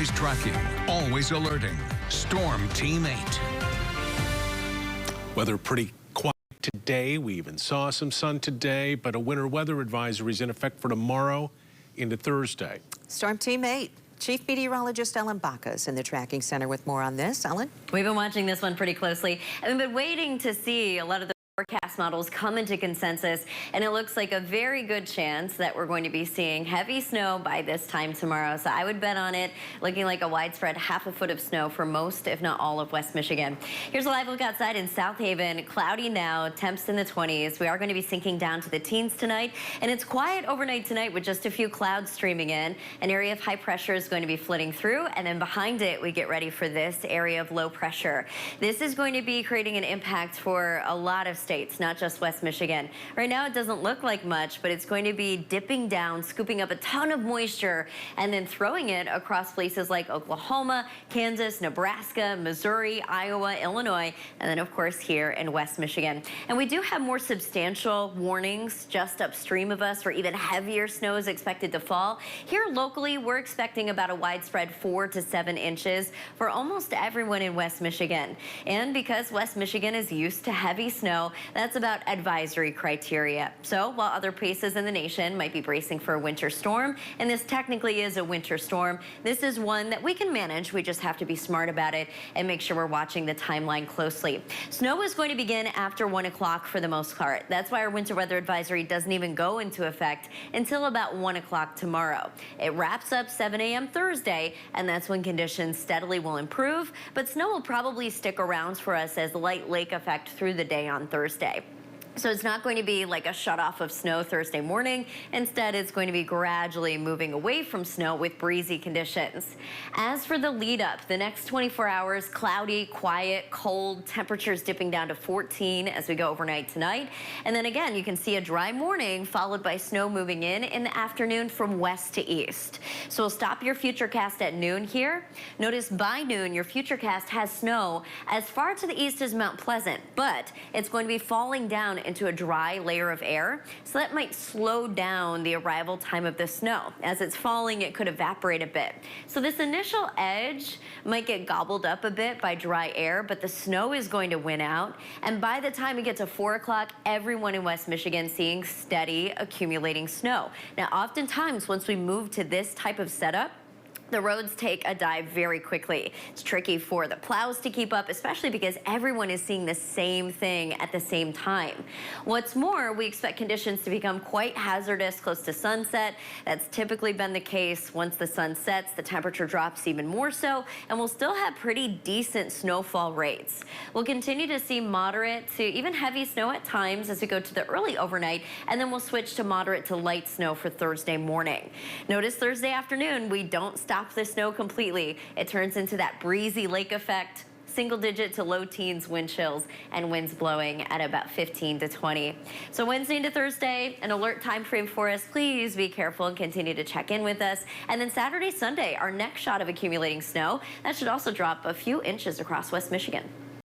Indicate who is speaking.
Speaker 1: Always tracking, always alerting. Storm Team 8.
Speaker 2: Weather pretty quiet today. We even saw some sun today, but a winter weather advisory is in effect for tomorrow into Thursday.
Speaker 3: Storm Team 8. Chief Meteorologist Ellen Bacchus in the tracking center with more on this. Ellen?
Speaker 4: We've been watching this one pretty closely, and we've been waiting to see a lot of the forecast models come into consensus, and it looks like a very good chance that we're going to be seeing heavy snow by this time tomorrow. So I would bet on it looking like a widespread half a foot of snow for most, if not all, of West Michigan. Here's a live look outside in South Haven. Cloudy now, temps in the 20s. We are going to be sinking down to the teens tonight, and it's quiet overnight tonight with just a few clouds streaming in. An area of high pressure is going to be flitting through, and then behind it we get ready for this area of low pressure. This is going to be creating an impact for a lot of states, not just West Michigan. Right now it doesn't look like much, but it's going to be dipping down, scooping up a ton of moisture, and then throwing it across places like Oklahoma, Kansas, Nebraska, Missouri, Iowa, Illinois, and then of course here in West Michigan. And we do have more substantial warnings just upstream of us where even heavier snow is expected to fall. Here locally, we're expecting about a widespread 4 to 7 inches for almost everyone in West Michigan. And because West Michigan is used to heavy snow, that's about advisory criteria. So while other places in the nation might be bracing for a winter storm, and this technically is a winter storm, this is one that we can manage. We just have to be smart about it and make sure we're watching the timeline closely. Snow is going to begin after 1 o'clock for the most part. That's why our winter weather advisory doesn't even go into effect until about 1 o'clock tomorrow. It wraps up 7 a.m. Thursday, and that's when conditions steadily will improve, but snow will probably stick around for us as light lake effect through the day on Thursday. So it's not going to be like a shut-off of snow Thursday morning. Instead, it's going to be gradually moving away from snow with breezy conditions. As for the lead-up, the next 24 hours, cloudy, quiet, cold, temperatures dipping down to 14 as we go overnight tonight. And then again, you can see a dry morning followed by snow moving in the afternoon from west to east. So we'll stop your Futurecast at noon here. Notice by noon, your Futurecast has snow as far to the east as Mount Pleasant, but it's going to be falling down into a dry layer of air, so that might slow down the arrival time of the snow. As it's falling, it could evaporate a bit. So this initial edge might get gobbled up a bit by dry air, but the snow is going to win out. And by the time we get to 4 o'clock, everyone in West Michigan seeing steady accumulating snow. Now, oftentimes, once we move to this type of setup, the roads take a dive very quickly. It's tricky for the plows to keep up, especially because everyone is seeing the same thing at the same time. What's more, we expect conditions to become quite hazardous close to sunset. That's typically been the case. Once the sun sets, the temperature drops even more so, and we'll still have pretty decent snowfall rates. We'll continue to see moderate to even heavy snow at times as we go to the early overnight, and then we'll switch to moderate to light snow for Thursday morning. Notice Thursday afternoon, we don't stop the snow completely. It turns into that breezy lake effect, single-digit to low teens wind chills, and winds blowing at about 15 to 20. So Wednesday into Thursday, an alert time frame for us. Please be careful and continue to check in with us. And then Saturday, Sunday, our next shot of accumulating snow. That should also drop a few inches across West Michigan.